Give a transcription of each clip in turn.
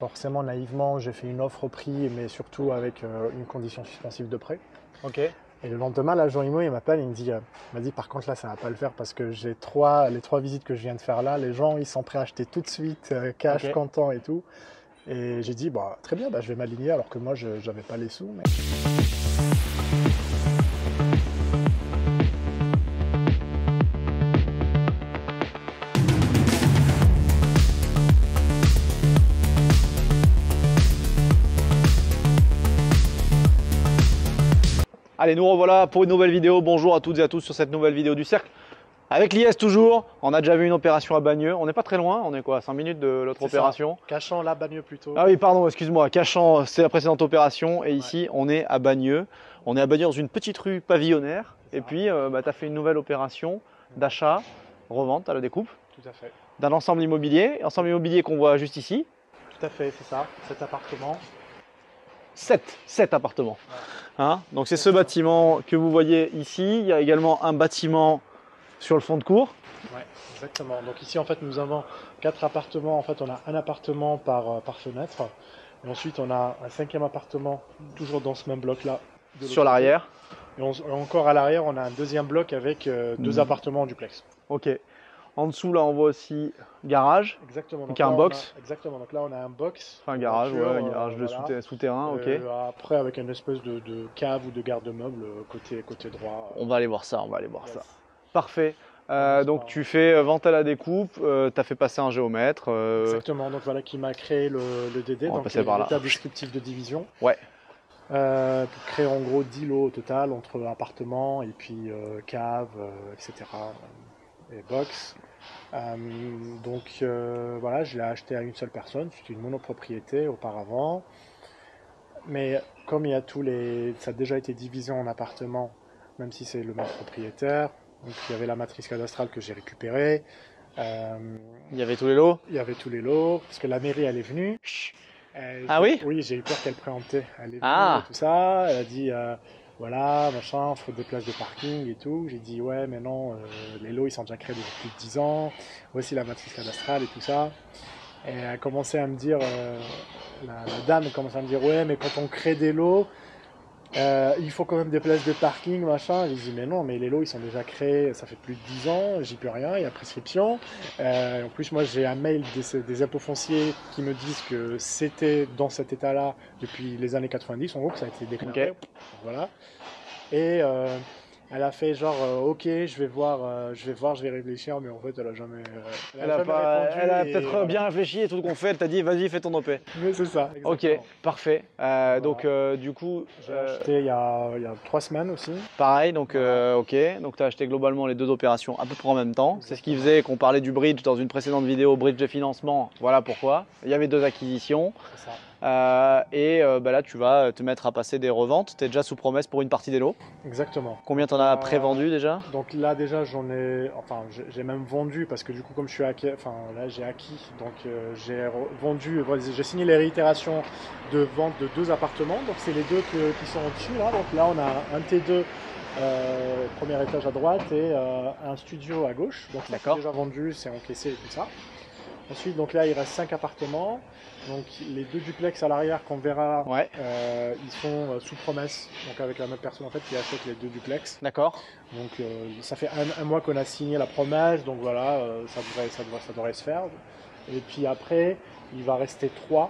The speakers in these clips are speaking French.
Forcément, naïvement, j'ai fait une offre au prix, mais surtout avec une condition suspensive de prêt. Ok. Et le lendemain, l'agent IMO, il m'appelle, il m'a dit par contre là, ça va pas le faire parce que les trois visites que je viens de faire là, les gens, ils sont prêts à acheter tout de suite, cash, Ok. comptant et tout. Et j'ai dit, bah, très bien, bah, je vais m'aligner alors que moi, je n'avais pas les sous. Mais... Allez, nous revoilà pour une nouvelle vidéo. Bonjour à toutes et à tous sur cette nouvelle vidéo du cercle. Avec l'IS toujours, on a déjà vu une opération à Bagneux. On n'est pas très loin, on est quoi, 5 minutes de l'autre opération. Cachant là, Bagneux plutôt. Ah oui, pardon, excuse-moi, Cachan, c'est la précédente opération. Et ici, on est à Bagneux. On est à Bagneux dans une petite rue pavillonnaire. Et puis, tu as fait une nouvelle opération d'achat, revente à la découpe. Tout à fait. D'un ensemble immobilier qu'on voit juste ici. Tout à fait, c'est ça, cet appartement. 7 appartements. Hein, donc c'est ce bâtiment que vous voyez ici. Il y a également un bâtiment sur le fond de cour. Ouais, exactement. Donc ici, en fait, nous avons 4 appartements. En fait, on a un appartement par fenêtre. Et ensuite, on a un 5e appartement, toujours dans ce même bloc-là. Sur l'arrière. Et encore à l'arrière, on a un 2e bloc avec 2 appartements en duplex. Ok. En dessous, là, on voit aussi garage. Exactement. Donc un box. Exactement. Donc là, on a un box. Enfin, un garage, voiture, ouais, un garage de voilà. souterrain. Ok. Après, avec une espèce de cave ou de garde-meuble côté droit. On va aller voir ça, ça. Parfait. Donc tu fais vente à la découpe, tu as fait passer un géomètre. Exactement, donc voilà qui m'a créé le DD, On va donc passer par là. l'état descriptif de division. Ouais. Pour créer en gros 10 lots au total entre appartements et puis cave, etc. Et box. Donc voilà, je l'ai acheté à une seule personne, c'était une monopropriété auparavant. Mais comme il y a ça a déjà été divisé en appartements, même si c'est le même propriétaire, donc il y avait la matrice cadastrale que j'ai récupérée. Il y avait tous les lots. Il y avait tous les lots, parce que la mairie elle est venue. Ah oui? Oui, j'ai eu peur qu'elle préemptait. Elle est venue Ah. et tout ça, elle a dit voilà, machin, faut des places de parking et tout. J'ai dit ouais, mais non, les lots ils sont déjà créés depuis plus de 10 ans. Voici la matrice cadastrale et tout ça. Et elle a commencé à me dire, la dame a commencé à me dire ouais, mais quand on crée des lots, il faut quand même des places de parking, machin. J'ai dit mais non, mais les lots ils sont déjà créés, ça fait plus de 10 ans, j'y peux rien, il y a prescription. En plus moi j'ai un mail des impôts fonciers qui me disent que c'était dans cet état-là depuis les années 90, en gros que ça a été déclaré. Ok. Voilà. Et elle a fait genre ok, je vais voir, je vais réfléchir, mais en fait elle a jamais, Elle a répondu. peut-être Voilà. bien réfléchi et tout ce qu'on fait, elle t'a dit vas-y fais ton OP. Mais c'est ça. Ok, Exactement. parfait. Donc du coup, J'ai acheté il y a 3 semaines aussi. pareil, donc ok, donc tu as acheté globalement les deux opérations à peu près en même temps. C'est ce qui faisait qu'on parlait du bridge dans une précédente vidéo, bridge de financement. Voilà pourquoi. Il y avait 2 acquisitions. C'est ça. Là, tu vas te mettre à passer des reventes. Tu es déjà sous promesse pour une partie des lots. Exactement. Combien tu en as prévendu déjà? Donc là déjà j'ai même vendu parce que du coup comme je suis j'ai acquis, donc vendu, j'ai signé les réitérations de vente de 2 appartements, donc c'est les deux qui sont au-dessus là, donc là on a un T2 premier étage à droite et un studio à gauche, donc ça c'est déjà vendu, c'est encaissé et tout ça. Ensuite, donc là, il reste 5 appartements. Donc les 2 duplex à l'arrière qu'on verra, Ouais. ils sont sous promesse. Donc avec la même personne en fait qui achète les 2 duplex. D'accord. Donc ça fait un mois qu'on a signé la promesse. Donc voilà, ça devrait se faire. Et puis après, il va rester 3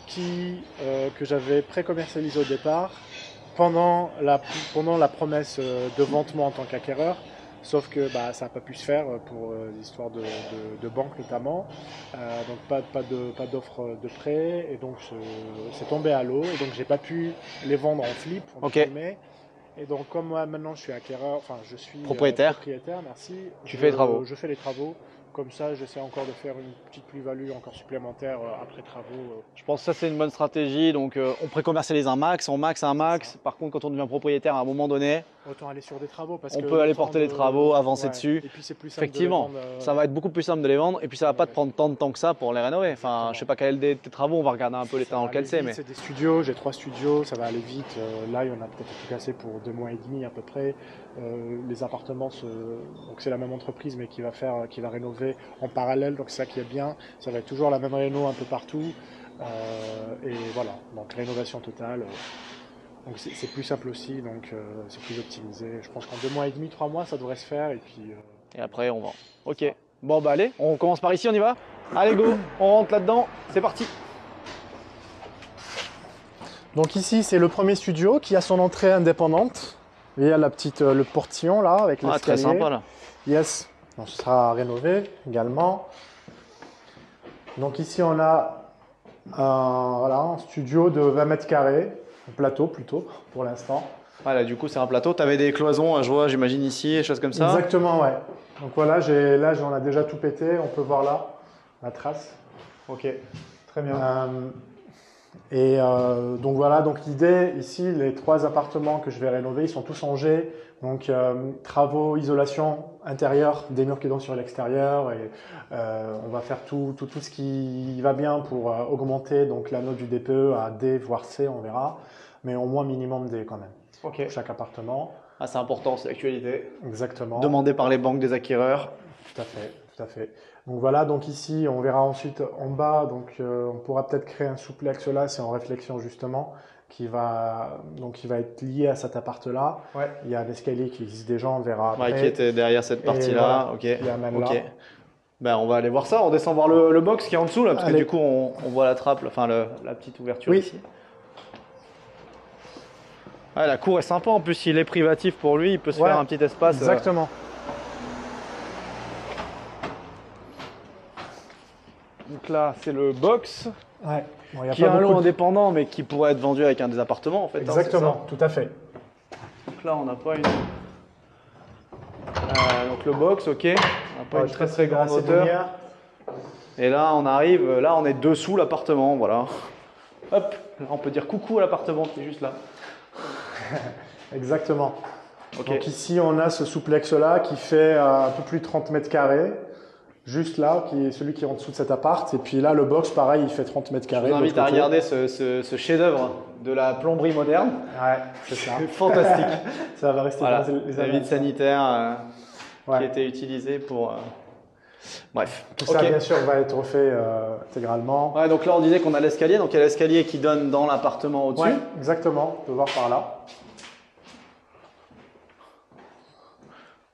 que j'avais pré-commercialisé au départ pendant la promesse de vente moi en tant qu'acquéreur. Sauf que ça n'a pas pu se faire pour l'histoire de banque notamment. Donc pas d'offre de prêt. Et donc c'est tombé à l'eau. Et donc j'ai pas pu les vendre en flip. Et donc comme moi maintenant je suis acquéreur, enfin je suis propriétaire, merci. Tu fais les travaux. Je fais les travaux. Comme ça, j'essaie encore de faire une petite plus-value encore supplémentaire après travaux. Je pense que ça c'est une bonne stratégie. Donc on pré-commercialise un max, on max un max. Par contre, quand on devient propriétaire à un moment donné, autant aller sur des travaux parce on que peut aller porter les travaux, avancer dessus. Et puis c'est plus simple Effectivement, de les vendre, ça va être beaucoup plus simple de les vendre et puis ça va pas te prendre tant de temps que ça pour les rénover. Enfin, je sais pas quel est tes travaux, on va regarder un peu l'état dans lequel c'est. Mais c'est des studios, j'ai 3 studios, ça va aller vite. Là, il y en a peut-être tout cassé pour 2 mois et demi à peu près. Les appartements, donc c'est la même entreprise mais qui va rénover en parallèle, donc c'est ça qui est bien. Ça va être toujours la même réno un peu partout. Et voilà, donc rénovation totale. Donc c'est plus simple aussi, donc c'est plus optimisé. Je pense qu'en 2 mois et demi, 3 mois, ça devrait se faire. Et puis, Et après, on vend. Ok. Bon, bah allez, on commence par ici, on y va? Allez, go, on rentre là-dedans, c'est parti. donc ici, c'est le premier studio qui a son entrée indépendante. Il y a le portillon là, avec l'escalier. Très sympa là. Yes, donc ce sera rénové également. Donc ici, on a un studio de 20 mètres carrés, un plateau plutôt, pour l'instant. Voilà, du coup, c'est un plateau. Tu avais des cloisons, je vois, j'imagine ici, des choses comme ça. Exactement, ouais. Donc voilà, là, j'en ai déjà tout pété. On peut voir là la trace. Ok, très bien. Donc voilà, donc l'idée ici, les 3 appartements que je vais rénover, ils sont tous en G. Donc travaux, isolation intérieure, des murs qui donnent sur l'extérieur. Et on va faire tout ce qui va bien pour augmenter donc la note du DPE à D voire C, on verra. Mais au moins minimum D quand même. Ok. Pour chaque appartement. Ah, c'est important, c'est l'actualité. Exactement. Demandé par les banques des acquéreurs. Tout à fait, tout à fait. Donc voilà, donc ici, on verra ensuite en bas, donc on pourra peut-être créer un souplex là, c'est en réflexion justement, qui va être lié à cet appart-là. Ouais. Il y a l'escalier qui existe déjà, on verra après. Ouais, qui était derrière cette partie-là. Voilà, ok. qui amène là. Ben, on va aller voir ça, on descend voir le box qui est en dessous là, parce Allez. que du coup, on voit la trappe, enfin la petite ouverture ici. Ouais, la cour est sympa, en plus il est privatif pour lui, il peut se faire un petit espace. Exactement. Donc là, c'est le box, Ouais. Bon, qui est un lot indépendant, mais qui pourrait être vendu avec un des appartements en fait. Exactement, tout à fait. Donc là, on n'a pas une... donc le box, ok, on n'a pas une très grande hauteur. Et là, on arrive, là on est dessous l'appartement, voilà. Hop, là on peut dire coucou à l'appartement qui est juste là. Exactement. Okay. Donc ici, on a ce souplex-là qui fait un peu plus de 30 mètres carrés. Juste là, qui est celui qui est en dessous de cet appart. Et puis là, le box, pareil, il fait 30 mètres carrés. Je vous invite à regarder ce chef-d'œuvre de la plomberie moderne. Ouais, c'est ça. C'est fantastique. Ça va rester voilà, dans les vide sanitaire qui a été utilisé pour... Bref. Tout ça, bien sûr, va être refait intégralement. Ouais, donc là, on disait qu'on a l'escalier. Donc il y a l'escalier qui donne dans l'appartement au-dessus. Ouais, exactement. On peut voir par là.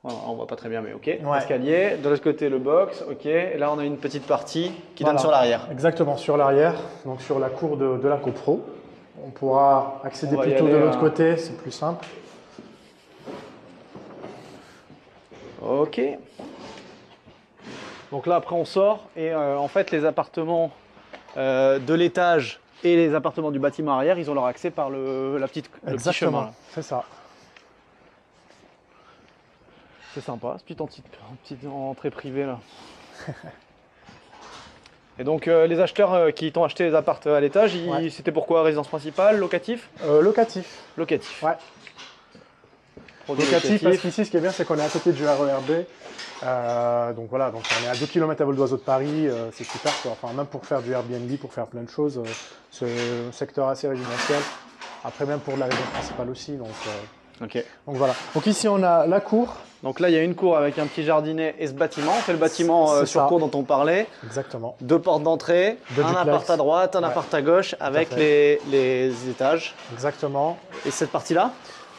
Voilà, on voit pas très bien, mais ok. Escalier. De l'autre côté, le box. Ok. Et là, on a une petite partie qui donne sur l'arrière. Exactement, sur l'arrière. Donc sur la cour de la copro. On pourra accéder plutôt de l'autre côté. C'est plus simple. Ok. Donc là, après, on sort. Et en fait, les appartements de l'étage et les appartements du bâtiment arrière, ils ont leur accès par le petit chemin. C'est ça. C'est sympa, ce petite entrée privée là. Et donc les acheteurs qui t'ont acheté les apparts à l'étage, c'était pourquoi? Résidence principale, locatif? Locatif. Locatif. Ouais. Locatif, parce qu'ici, ce qui est bien, c'est qu'on est à côté du RERB. Donc voilà, donc on est à 2 km à vol d'oiseau de Paris, c'est super quoi. Enfin, même pour faire du Airbnb, pour faire plein de choses, c'est un secteur assez résidentiel. Après, même pour la résidence principale aussi. Donc voilà. Donc ici, on a la cour. Donc là, il y a une cour avec un petit jardinet et ce bâtiment. C'est le bâtiment sur cour dont on parlait. Exactement. 2 portes d'entrée, un appart à droite, un appart à gauche avec les étages. Exactement. Et cette partie-là?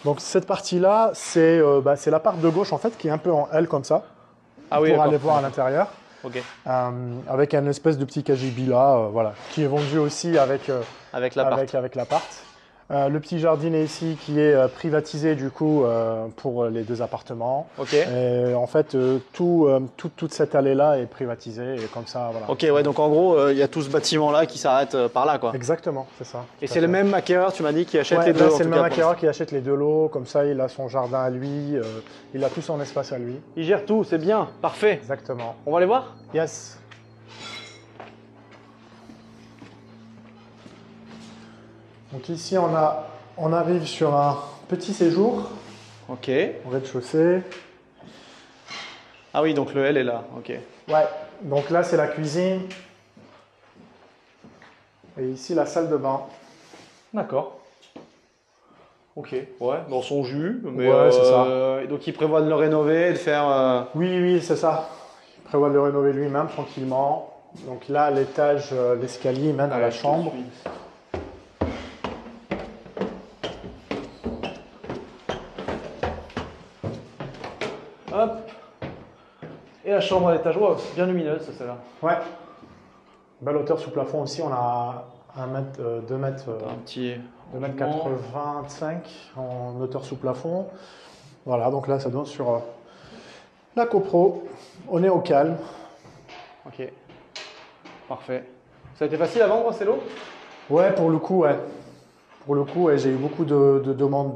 Donc cette partie-là, c'est l'appart de gauche en fait qui est un peu en L comme ça. Ah oui, pour aller voir à l'intérieur. Ok. Avec un espèce de petit KGB là, voilà, qui est vendu aussi avec l'appart. Le petit jardinet ici qui est privatisé du coup pour les 2 appartements. Ok. Et en fait, toute cette allée-là est privatisée et comme ça, voilà. Ok, ouais, donc en gros, il y a tout ce bâtiment-là qui s'arrête par là, quoi. Exactement, c'est ça. Et c'est le même acquéreur, tu m'as dit, qui achète les deux. Là, c'est le même acquéreur qui achète les 2 lots, comme ça, il a son jardin à lui, il a tout son espace à lui. Il gère tout, c'est bien, parfait. Exactement. On va aller voir? Yes. Donc ici, on arrive sur un petit séjour. Ok. Au rez-de-chaussée. Ah oui, donc le L est là, ok. Ouais, donc là, c'est la cuisine. Et ici, la salle de bain. D'accord. Ok, ouais, dans son jus. Mais ouais, c'est ça. Donc il prévoit de le rénover et de faire... Oui, c'est ça. Il prévoit de le rénover lui-même tranquillement. Donc là, l'étage, l'escalier mène à la chambre. Hop. Et la chambre à l'étage, wow, bien lumineuse celle-là. Ouais. Belle hauteur sous plafond aussi, on a 2 mètres, Un petit 2,85 m en hauteur sous plafond. Voilà, donc là ça donne sur la copro. On est au calme. Ok. Parfait. Ça a été facile à vendre, c'est l'eau? Ouais, pour le coup, ouais. Pour le coup, ouais, j'ai eu beaucoup de demandes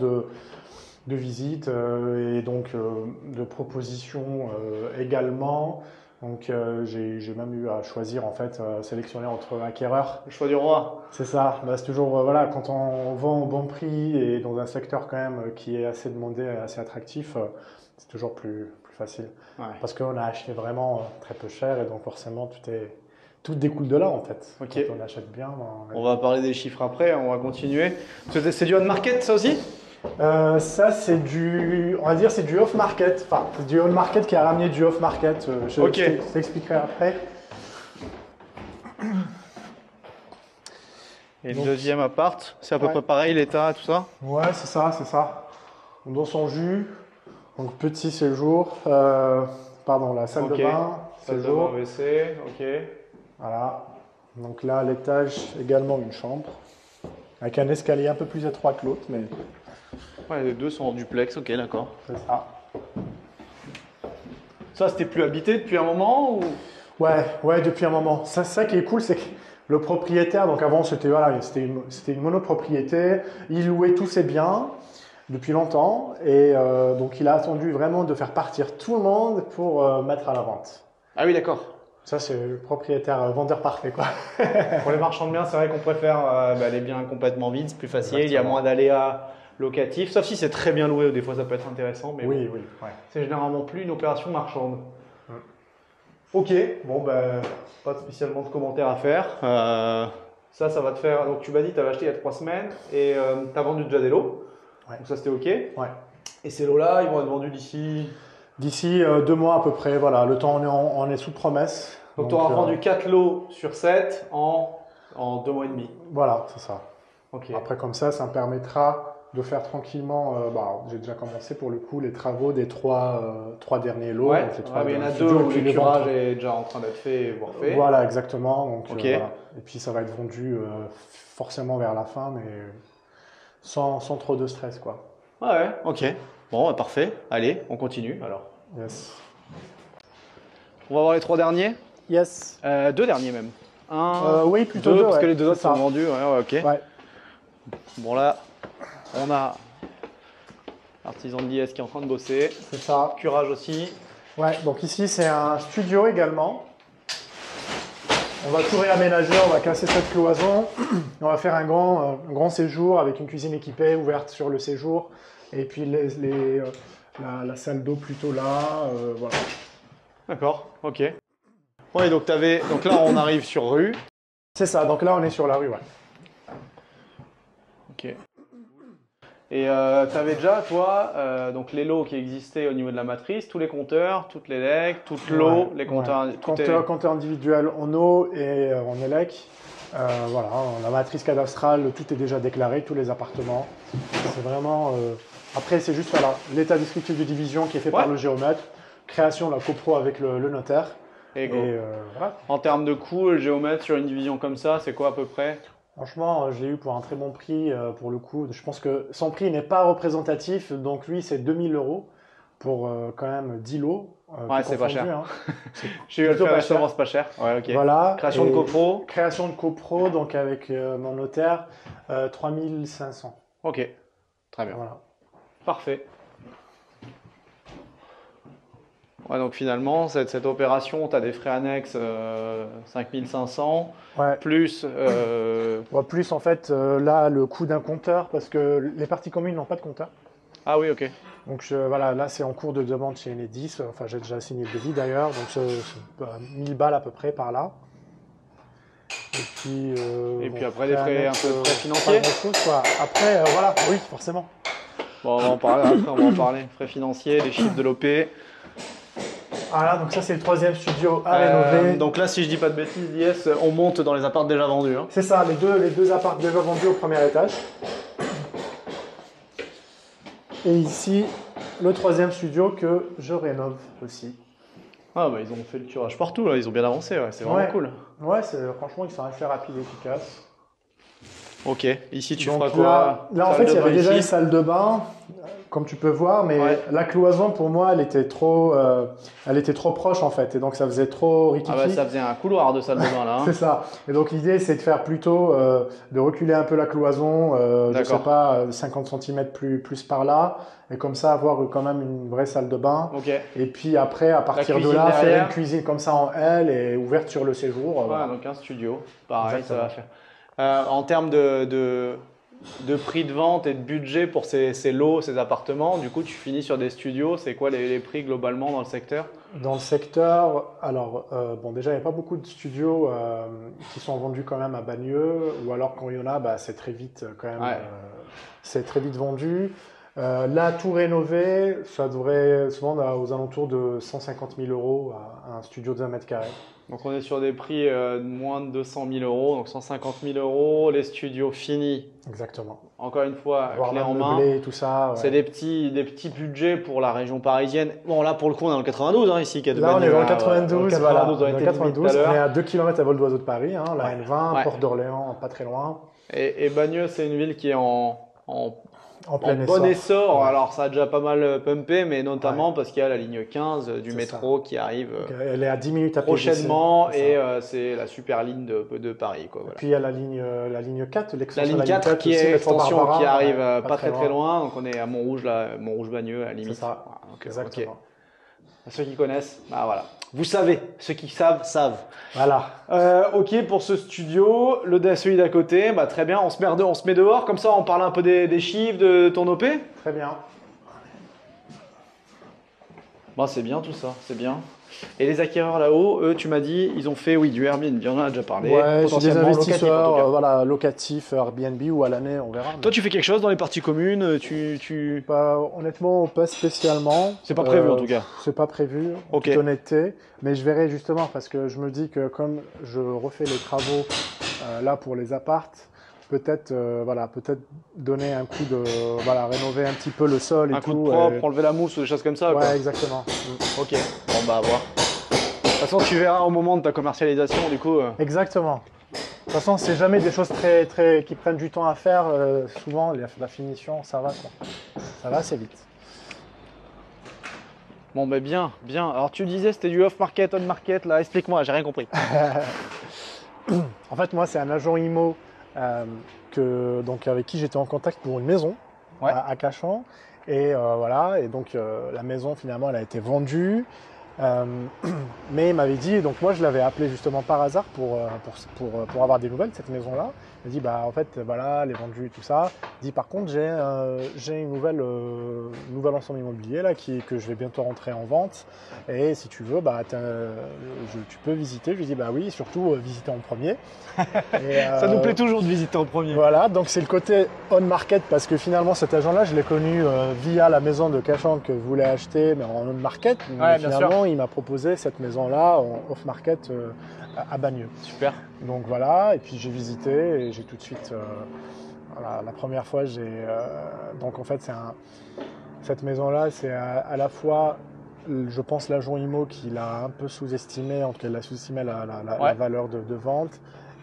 de visites et donc de propositions également. Donc j'ai même eu à choisir, en fait, sélectionner entre acquéreurs. Le choix du roi. C'est ça. Bah, c'est toujours, voilà, quand on vend au bon prix et dans un secteur quand même qui est assez demandé, assez attractif, c'est toujours plus facile. Ouais. Parce qu'on a acheté vraiment très peu cher et donc forcément tout découle de là, en fait. Ok. Quand on achète bien. On va parler des chiffres après, on va continuer. C'est du on-market ça aussi? Ça, c'est on va dire, c'est du off-market. Enfin, c'est du on-market qui a ramené du off-market. Je t'expliquerai après. Et le deuxième appart, c'est à peu près pareil, l'état, tout ça? Ouais, c'est ça, c'est ça. Dans son jus, donc petit séjour, pardon, la salle de bain, salle de bain, WC, ok. Voilà. Donc là, à l'étage, également une chambre, avec un escalier un peu plus étroit que l'autre, mais ouais, les deux sont en duplex, ok, d'accord. c'est ça. Ça, c'était plus habité depuis un moment ou... Ouais, depuis un moment. Ça qui est cool, c'est que le propriétaire, donc avant c'était une monopropriété, il louait tous ses biens depuis longtemps et donc il a attendu vraiment de faire partir tout le monde pour mettre à la vente. Ah oui, d'accord. Ça c'est le propriétaire vendeur parfait quoi. Pour les marchands de biens, c'est vrai qu'on préfère les biens complètement vides, c'est plus facile, Exactement. Il y a moins d'aléas locatifs, sauf si c'est très bien loué, des fois ça peut être intéressant, mais Oui, bon, ouais. c'est généralement plus une opération marchande. Ok, bon ben, pas spécialement de commentaires à faire. Ça va te faire. Donc tu m'as dit que tu avais acheté il y a 3 semaines et tu as vendu déjà des lots. Ouais. Donc ça c'était ok. Ouais. Et ces lots-là, ils vont être vendus d'ici. D'ici 2 mois à peu près, voilà, le temps on est sous promesse. Donc tu auras vendu 4 lots sur 7 en 2 mois et demi. Voilà, c'est ça. Ok. Après comme ça me permettra de faire tranquillement, j'ai déjà commencé pour le coup les travaux des 3 derniers lots. Ouais, donc mais il y en a 2 où le curage est déjà en train d'être fait, voire fait. Voilà, exactement. Donc, ok. Voilà. Et puis ça va être vendu forcément vers la fin, mais sans trop de stress, quoi. Ouais, ok. Bon, parfait. Allez, on continue alors. Yes. On va voir les 3 derniers. Yes. 2 derniers même. Oui, plutôt 2 parce que les 2 autres sont vendus. Ouais, ok. Ouais. Bon là, on a l'artisan de l'IS qui est en train de bosser. C'est ça. Curage aussi. Ouais, donc ici c'est un studio également. On va tout réaménager, on va casser cette cloison. On va faire un grand séjour avec une cuisine équipée, ouverte sur le séjour. Et puis la salle d'eau plutôt là, voilà. D'accord, ok. Ouais, donc là on arrive sur rue. C'est ça, donc là on est sur la rue, ouais. Ok. Et tu avais déjà, toi, donc les lots qui existaient au niveau de la matrice, tous les compteurs, toutes les legs, toute l'eau, les compteurs. Ouais. Compteurs individuels en eau et en élec. Voilà, la matrice cadastrale, tout est déjà déclaré, tous les appartements. C'est vraiment. Après, c'est juste voilà, l'état descriptif de division qui est fait par le géomètre, création de la copro avec le notaire. Et voilà. En termes de coût, le géomètre sur une division comme ça, c'est quoi à peu près? Franchement, je l'ai eu pour un très bon prix pour le coup. Je pense que son prix n'est pas représentatif, donc lui c'est 2000 € pour quand même 10 lots. Ouais, c'est pas cher. Hein. J'ai eu le faire assurance, c'est pas cher. Ouais, ok. Voilà. Création de copro. Création de copro, donc avec mon notaire, 3500. Ok, très bien. Voilà. Parfait. Ouais, donc finalement, cette opération, tu as des frais annexes 5500, ouais. Plus... plus en fait, là, le coût d'un compteur, parce que les parties communes n'ont pas de compteur. Ah oui, ok. Donc voilà, là c'est en cours de demande chez Enedis, enfin j'ai déjà signé le devis d'ailleurs, donc c'est 1000 balles à peu près par là. Et puis après des frais un peu frais financiers. Après, voilà, oui, forcément. Bon, on va en parler après, Frais financiers, les chiffres de l'OP. Voilà, donc ça c'est le troisième studio à rénover. Donc là, si je dis pas de bêtises, Lies, on monte dans les apparts déjà vendus. Hein. C'est ça, les deux apparts déjà vendus au premier étage. Et ici, le troisième studio que je rénove aussi. Ah bah ils ont fait le curage partout, là. Ils ont bien avancé, ouais. C'est vraiment cool. Ouais, franchement, ils sont assez rapides et efficaces. Ok, ici tu Donc feras quoi? là en fait, il y avait déjà une salle de bain, comme tu peux voir, mais la cloison pour moi, elle était trop proche en fait, et donc ça faisait trop rikiki. Ah bah ça faisait un couloir de salle de bain là. Hein. C'est ça. Et donc l'idée, c'est de faire plutôt de reculer un peu la cloison, je sais pas, 50 cm plus par là, et comme ça avoir quand même une vraie salle de bain. Okay. Et puis après, à partir de là, faire une cuisine comme ça en L et ouverte sur le séjour. Ouais, voilà. donc un studio, pareil, Exactement. ça va faire. En termes de prix de vente et de budget pour ces lots, ces appartements, du coup tu finis sur des studios, c'est quoi les prix globalement dans le secteur? Dans le secteur, alors bon déjà il n'y a pas beaucoup de studios qui sont vendus quand même à Bagneux, ou alors quand il y en a, bah, c'est très vite quand même, c'est très vite vendu. Là, tout rénové, ça devrait se vendre aux alentours de 150 000 € à un studio de 20 mètres carrés. Donc on est sur des prix de moins de 200 000 €, donc 150 000 €, les studios finis. Exactement. Encore une fois, clé en main. Tout ça. Ouais. C'est des petits budgets pour la région parisienne. Bon, là pour le coup, on est dans le 92 hein, ici. Là, on est dans le 92. Voilà, Dans le 92, on est à 2 km à vol d'oiseau de Paris, hein, la N20, Porte d'Orléans, pas très loin. Et Bagneux, c'est une ville qui est en plein bon essor. Ouais. Alors ça a déjà pas mal pumpé, mais notamment parce qu'il y a la ligne 15 du métro qui arrive elle est à 10 minutes à pied prochainement et c'est la super ligne de Paris. Quoi, voilà. Puis il y a la ligne 4, l'extension de la ligne 4 qui est extension qui arrive pas très loin. Donc on est à Montrouge, Montrouge-Bagneux à la limite. C'est ça. Voilà, donc, exactement. Okay. Ceux qui connaissent, bah voilà. Vous savez, ceux qui savent, savent. Voilà. Ok pour ce studio, celui d'à côté, bah très bien, on se met dehors, comme ça on parle un peu des chiffres de ton OP. Très bien. Bah c'est bien tout ça, c'est bien. Et les acquéreurs là-haut, eux, tu m'as dit, ils ont fait, oui, du Airbnb, on en a déjà parlé. Ouais, c'est des investisseurs, voilà, locatifs, Airbnb ou à l'année, on verra. Toi, tu fais quelque chose dans les parties communes Bah, honnêtement, pas spécialement. C'est pas prévu en tout cas. C'est pas prévu, en toute honnêteté. Mais je verrai justement parce que je me dis que comme je refais les travaux là pour les appartes, peut-être donner un coup de rénover un petit peu le sol et un tout. Un coup de propre, enlever la mousse ou des choses comme ça. Ouais, quoi. exactement. Ok, bon bah à voir. De toute façon, tu verras au moment de ta commercialisation du coup. Exactement. De toute façon, c'est jamais des choses qui prennent du temps à faire. Souvent, la finition, ça va quoi. Ça va assez vite. Bon, ben bien. Alors tu disais c'était du off-market, on-market, là, explique-moi, j'ai rien compris. En fait, moi, c'est un agent IMO avec qui j'étais en contact pour une maison à Cachan. Et voilà, et donc la maison, finalement, elle a été vendue. Mais il m'avait dit, donc moi je l'avais appelé justement par hasard pour avoir des nouvelles de cette maison-là. Il m'a dit, bah en fait, voilà, elle est vendue et tout ça. Il dit, par contre, j'ai une nouvel ensemble immobilier là, que je vais bientôt rentrer en vente. Et si tu veux, bah, tu peux visiter. Je lui dis, bah oui, surtout visiter en premier. Et, ça nous plaît toujours de visiter en premier. Voilà, donc c'est le côté on-market parce que finalement cet agent-là, je l'ai connu via la maison de Cachan que je voulais acheter, mais en on-market. Ouais, finalement, il m'a proposé cette maison-là en off-market à Bagneux. Super. Donc voilà, et puis j'ai visité et j'ai tout de suite, la première fois, donc en fait, cette maison-là, c'est à la fois, je pense, l'agent IMO qui l'a un peu sous-estimé, en tout cas, il a sous-estimé la valeur de vente.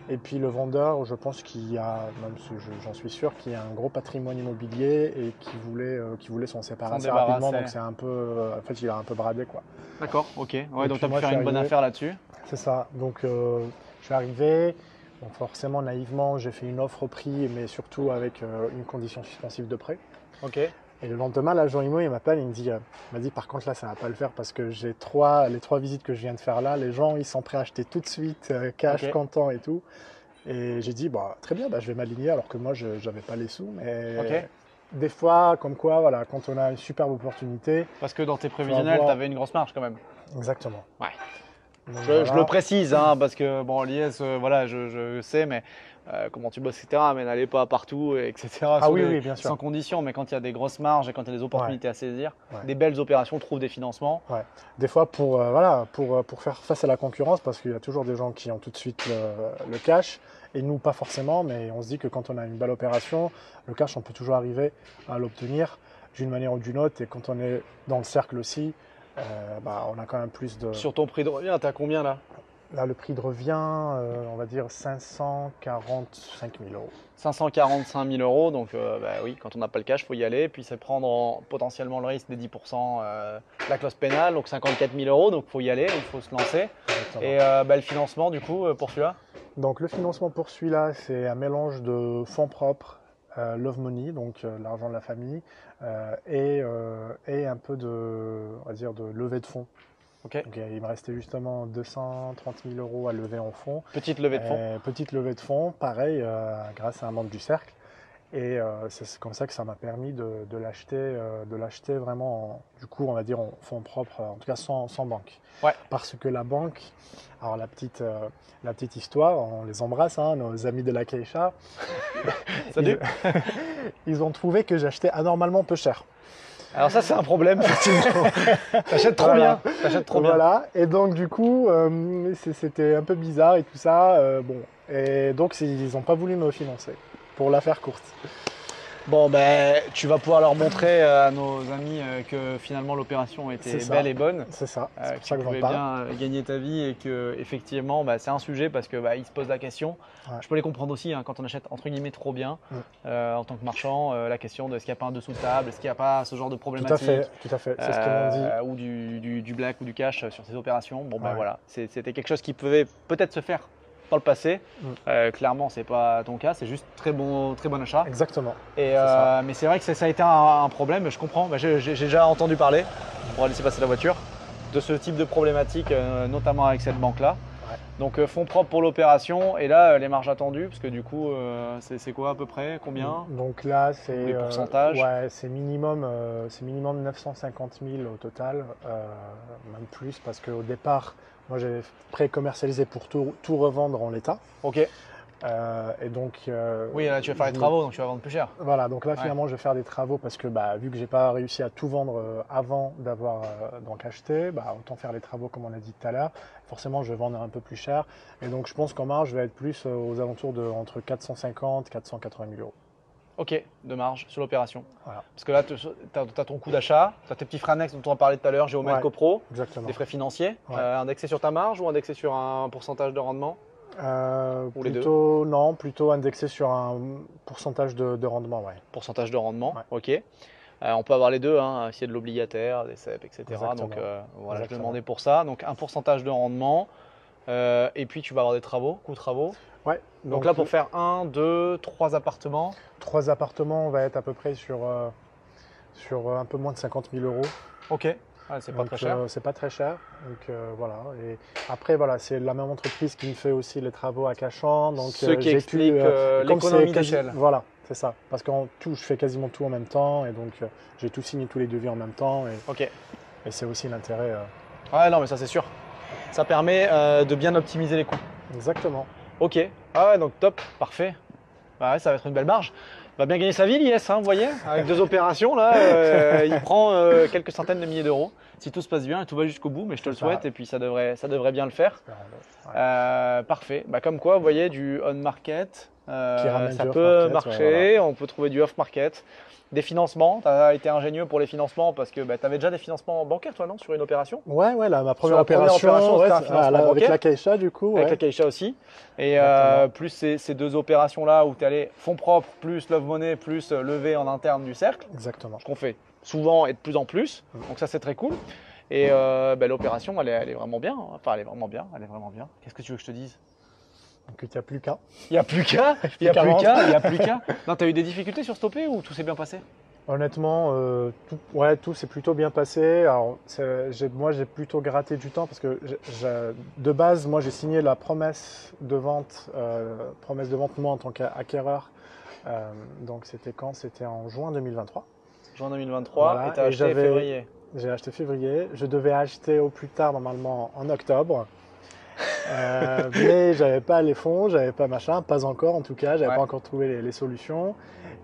Et puis le vendeur, je pense qu'il y a, même j'en suis sûr, qu'il y a un gros patrimoine immobilier et qui voulait s'en séparer assez rapidement. Donc c'est un peu, en fait, il a un peu bradé quoi. D'accord, ok. Ouais, donc tu as pu faire une bonne affaire là-dessus. C'est ça. Donc je suis arrivé. Donc forcément, naïvement, j'ai fait une offre au prix, mais surtout avec une condition suspensive de prêt. Ok. Et le lendemain, l'agent IMO, il m'appelle, il m'a dit par contre là, ça va pas le faire parce que les trois visites que je viens de faire là, les gens, ils sont prêts à acheter tout de suite, cash, comptant et tout. Et j'ai dit, bah, très bien, bah, je vais m'aligner alors que moi, je n'avais pas les sous. Mais des fois, comme quoi, voilà, quand on a une superbe opportunité. Parce que dans tes prévisionnels, tu avais une grosse marge quand même. Exactement. Ouais. Donc, je le précise, hein, parce que bon, l'IS, voilà, je sais, mais comment tu bosses, etc. Mais n'allez pas partout, etc. Ah oui, oui, bien sûr. Sans condition, mais quand il y a des grosses marges et quand il y a des opportunités à saisir, Ouais. des belles opérations trouvent des financements. Ouais. Des fois, voilà, pour faire face à la concurrence, parce qu'il y a toujours des gens qui ont tout de suite le cash, et nous, pas forcément, mais on se dit que quand on a une belle opération, le cash, on peut toujours arriver à l'obtenir d'une manière ou d'une autre, et quand on est dans le cercle aussi, on a quand même plus de… Sur ton prix de revient, tu as combien là? Là, le prix de revient, on va dire 545 000 euros. 545 000 euros, donc oui, quand on n'a pas le cash, il faut y aller. Puis c'est prendre potentiellement le risque des 10% de la clause pénale, donc 54 000 euros, donc il faut y aller, il faut se lancer. Exactement. Et le financement, du coup, pour celui-là? Donc le financement pour celui-là, c'est un mélange de fonds propres, love money, donc l'argent de la famille, et un peu on va dire, de levée de fonds. Okay. Donc, il me restait justement 230 000 euros à lever en fonds. Petite levée de fonds. Petite levée de fonds, pareil, grâce à un membre du cercle. Et c'est comme ça que ça m'a permis de l'acheter vraiment, du coup, on va dire en fonds propres, en tout cas sans banque. Ouais. Parce que la banque, alors la petite histoire, on les embrasse, hein, nos amis de la Keisha. Salut. Ils ont trouvé que j'achetais anormalement peu cher. Alors ça, c'est un problème, effectivement. T'achètes trop bien. T'achètes trop bien. Voilà. Et donc, du coup, c'était un peu bizarre et tout ça. Et donc, ils n'ont pas voulu me financer, pour la faire courte. Bon, tu vas pouvoir leur montrer à nos amis que finalement l'opération était belle et bonne. C'est ça. C'est pour ça que j'en parle. Tu bien gagner ta vie et que effectivement, c'est un sujet parce que ils se posent la question. Ouais. Je peux les comprendre aussi hein, quand on achète entre guillemets trop bien en tant que marchand, la question de est-ce qu'il n'y a pas un dessous de table, est-ce qu'il n'y a pas ce genre de problématique. Tout à fait. C'est ce qu'ils m'ont dit. Ou du black ou du cash sur ces opérations. Bon, voilà, c'était quelque chose qui pouvait peut-être se faire dans le passé. Clairement, c'est pas ton cas, c'est juste très bon achat. Exactement. Mais c'est vrai que ça a été un problème, je comprends. J'ai déjà entendu parler, on va laisser passer la voiture, de ce type de problématique, notamment avec cette banque-là. Ouais. Donc fonds propres pour l'opération et là les marges attendues, parce que du coup c'est quoi à peu près, combien? Donc là c'est les pourcentages. C'est minimum 950 000 au total, même plus parce qu'au départ moi j'ai pré-commercialisé pour tout revendre en l'état. Ok. Et donc oui, là tu vas faire les travaux, donc tu vas vendre plus cher. Voilà, donc là finalement je vais faire des travaux parce que vu que j'ai pas réussi à tout vendre avant d'avoir donc acheté, autant faire les travaux comme on a dit tout à l'heure. Forcément je vais vendre un peu plus cher et donc je pense qu'en marge je vais être plus aux alentours de entre 450 et 480 000 euros. Ok, de marge sur l'opération. Voilà. Parce que là, tu as ton coût d'achat, tu as tes petits frais annexes dont on a parlé tout à l'heure, Géomètre Copro, des frais financiers, indexés sur ta marge ou indexés sur un pourcentage de rendement? Ou plutôt, non, plutôt indexé sur un pourcentage de rendement. Ouais. Pourcentage de rendement, ok. On peut avoir les deux, hein, s'il y a de l'obligataire, des CEP, etc. Exactement. Donc voilà, je demandais pour ça. Donc un pourcentage de rendement, et puis tu vas avoir des travaux, coûts travaux. Ouais. Donc là, pour faire 1, 2, 3 appartements. 3 appartements, on va être à peu près sur un peu moins de 50 000 euros. Ok. C'est pas très cher. C'est pas très cher. Donc voilà. Et après, voilà, c'est la même entreprise qui me fait aussi les travaux à Cachan. Donc ce qui explique l'économie d'échelle. Voilà, c'est ça. Parce qu'en tout, je fais quasiment tout en même temps. Et donc, j'ai tout signé tous les devis en même temps. Et c'est aussi l'intérêt. Ouais, non, mais ça, c'est sûr. Ça permet de bien optimiser les coûts. Exactement. Ok. Ah ouais, donc top, parfait. Ça va être une belle marge. Il va bien gagner sa vie, l'IS, hein, vous voyez, avec 2 opérations, là, il prend quelques centaines de milliers d'euros. Si tout se passe bien et tout va jusqu'au bout, mais je te le souhaite, et puis ça devrait bien le faire. Parfait. Comme quoi, vous voyez, du on-market, ça peut marcher, on peut trouver du off-market. Des financements, tu as été ingénieux pour les financements parce que tu avais déjà des financements bancaires, toi, non, sur une opération? Ouais, ma première opération c'était un financement bancaire. Avec la Keisha, du coup. Avec la Keisha aussi. Et plus ces 2 opérations-là où tu es allé fonds propres, plus Love Money, plus levée en interne du cercle. Exactement. Ce qu'on fait souvent et de plus en plus. Donc ça, c'est très cool. Et l'opération, elle est vraiment bien. Enfin, elle est vraiment bien. Qu'est-ce que tu veux que je te dise? Donc il n'y a plus qu'à. Il n'y a plus qu'à. Non, tu as eu des difficultés sur stopper ou tout s'est bien passé? Honnêtement, tout s'est plutôt bien passé. Alors, moi, j'ai plutôt gratté du temps parce que de base, moi, j'ai signé la promesse de vente moi en tant qu'acquéreur. Donc c'était quand? C'était en juin 2023. Juin 2023, voilà, et tu as acheté février? J'ai acheté février. Je devais acheter au plus tard, normalement, en octobre. Mais j'avais pas les fonds, j'avais pas machin, pas encore en tout cas, j'avais Ouais. pas encore trouvé les solutions.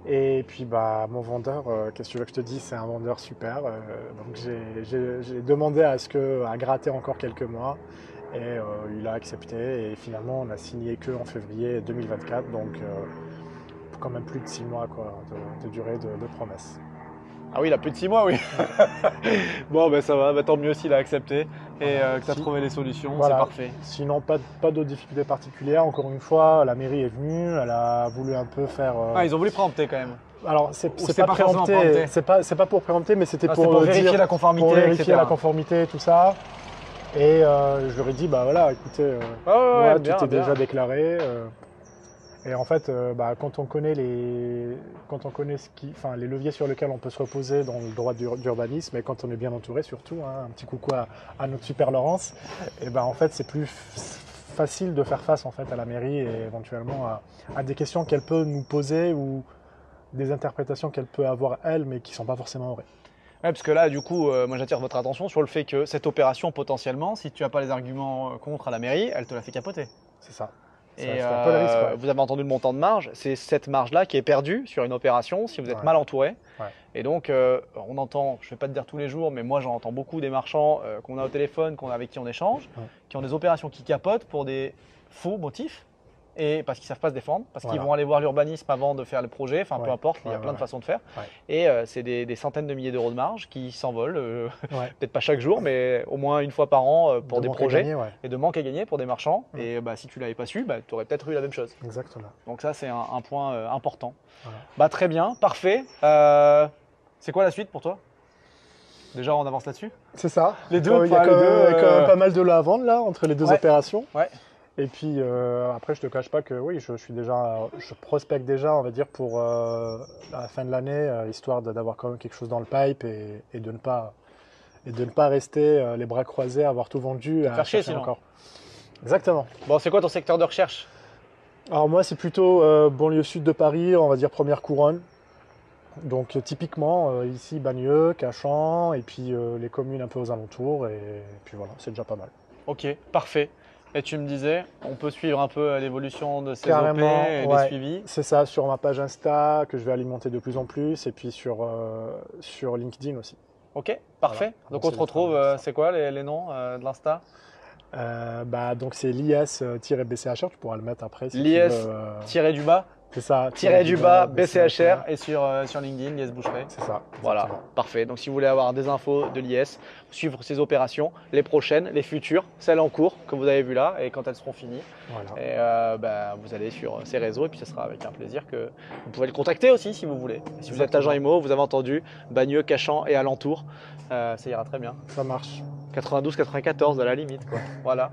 Et puis bah mon vendeur, qu'est-ce que tu veux que je te dise, c'est un vendeur super. Donc j'ai demandé à gratter encore quelques mois et il a accepté. Et finalement on a signé que en février 2024, donc quand même plus de 6 mois quoi, de durée de promesse. Ah oui, il a plus de 6 mois, oui. Bon, ben ça va, ben, tant mieux s'il a accepté et que tu as Si- trouvé les solutions, Voilà. c'est parfait. Sinon, pas d'autres difficultés particulières. Encore une fois, la mairie est venue, elle a voulu un peu faire. Ah, ils ont voulu préempter quand même. Alors, Ou c'est c'est pas forcément préempté, préempté. c'est pas pour préempter, mais c'était Ah, c'est pour, pour vérifier dire, la conformité, pour vérifier etc. la conformité, tout ça. Et je leur ai dit, bah voilà, écoutez, Ouais, ouais, moi, ouais, tout bien, est bien. déjà déclaré. Et en fait, bah, quand on connaît les leviers sur lesquels on peut se reposer dans le droit d'urbanisme, et quand on est bien entouré surtout, hein, un petit coucou à notre super Laurence, et ben en fait c'est plus facile de faire face en fait à la mairie et éventuellement à des questions qu'elle peut nous poser ou des interprétations qu'elle peut avoir elle, mais qui sont pas forcément vraies. Ouais, parce que là, du coup, moi j'attire votre attention sur le fait que cette opération, potentiellement, si tu n'as pas les arguments contre à la mairie, elle te la fait capoter. C'est ça. Et C'est un peu le risque. Ouais. vous avez entendu le montant de marge, c'est cette marge-là qui est perdue sur une opération si vous êtes Ouais. mal entouré. Ouais. Et donc, on entend, je ne vais pas te dire tous les jours, mais moi j'en entends beaucoup des marchands qu'on a au téléphone, avec qui on échange, Ouais. qui ont des opérations qui capotent pour des faux motifs. Et parce qu'ils ne savent pas se défendre, parce qu'ils Voilà. vont aller voir l'urbanisme avant de faire le projet, enfin peu Ouais. importe, il y a Ouais, plein de façons de faire. Ouais. Et c'est des centaines de milliers d'euros de marge qui s'envolent, Ouais. peut-être pas chaque jour, mais au moins une fois par an pour De des manque à projets gagner, ouais. et de manque à gagner pour des marchands. Ouais. Et bah, si tu l'avais pas su, bah, tu aurais peut-être eu la même chose. Exactement. Donc ça, c'est un point important. Voilà. Bah, très bien, parfait. C'est quoi la suite pour toi? Déjà, on avance là-dessus? C'est ça. Les deux, Il y a enfin, quand les même, deux, quand même pas mal de là à vendre là entre les deux Ouais. opérations. Ouais. Et puis après, je te cache pas que oui, je prospecte déjà, on va dire pour la fin de l'année, histoire d'avoir quand même quelque chose dans le pipe et de ne pas rester les bras croisés, avoir tout vendu, à faire chier, chercher sinon. encore. Exactement. Bon, c'est quoi ton secteur de recherche? Alors moi, c'est plutôt banlieue sud de Paris, on va dire première couronne. Donc typiquement ici Bagneux, Cachan, et puis les communes un peu aux alentours, et puis voilà, c'est déjà pas mal. Ok, parfait. Et tu me disais, on peut suivre un peu l'évolution de ces Carrément, OP et ouais. des suivis. C'est ça, sur ma page Insta que je vais alimenter de plus en plus, et puis sur LinkedIn aussi. Ok, parfait. Voilà. Donc on te C'est retrouve, ça. c'est quoi les noms de l'Insta? Donc c'est l'IS-BCHR, tu pourras le mettre après si tu L'IS veux. Tiré du bas, C'est ça. tiré du bas, BCHR et sur LinkedIn, l'IS Boucherie. C'est ça. Voilà, exactement. parfait. Donc si vous voulez avoir des infos de l'IS, suivre ces opérations, les prochaines, les futures, celles en cours que vous avez vues là et quand elles seront finies. Voilà. Et vous allez sur ces réseaux et puis ce sera avec un plaisir que vous pouvez le contacter aussi si vous voulez. Et si vous êtes Exactement. agent IMO, vous avez entendu Bagneux, Cachan et alentour, ça ira très bien. Ça marche. 92-94 à la limite quoi. Voilà.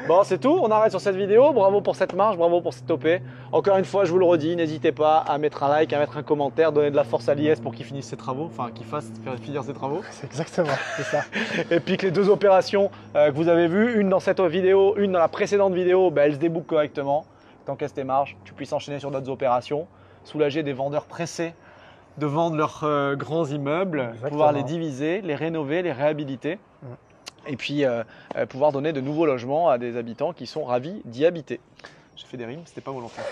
Bon c'est tout, on arrête sur cette vidéo. Bravo pour cette marche, bravo pour cette OP. Encore une fois je vous le redis, n'hésitez pas à mettre un like, à mettre un commentaire, donner de la force à l'IS pour qu'il finisse ses travaux, enfin qu'il fasse finir ses travaux. C'est exactement, c'est ça. Et puis que les deux opérations que vous avez vues, une dans cette vidéo, une dans la précédente vidéo, elles se débouclent correctement. T'encaisses tes marges, tu puisses enchaîner sur d'autres opérations, soulager des vendeurs pressés de vendre leurs grands immeubles, Exactement. pouvoir les diviser, les rénover, les réhabiliter. Et puis pouvoir donner de nouveaux logements à des habitants qui sont ravis d'y habiter. J'ai fait des rimes, c'était pas volontaire.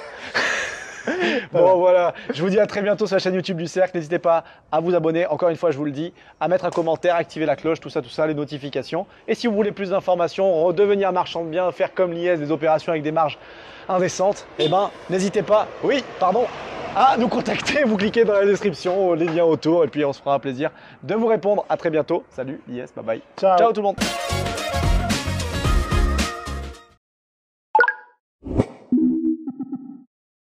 Bon voilà, je vous dis à très bientôt sur la chaîne YouTube du Cercle. N'hésitez pas à vous abonner, encore une fois je vous le dis, à mettre un commentaire, activer la cloche, tout ça, les notifications. Et si vous voulez plus d'informations, redevenir marchand de biens, faire comme l'IS, des opérations avec des marges indécentes, eh ben n'hésitez pas, à nous contacter. Vous cliquez dans la description, les liens autour, et puis on se fera un plaisir de vous répondre. À très bientôt. Salut l'IS, bye bye. Ciao. Ciao tout le monde.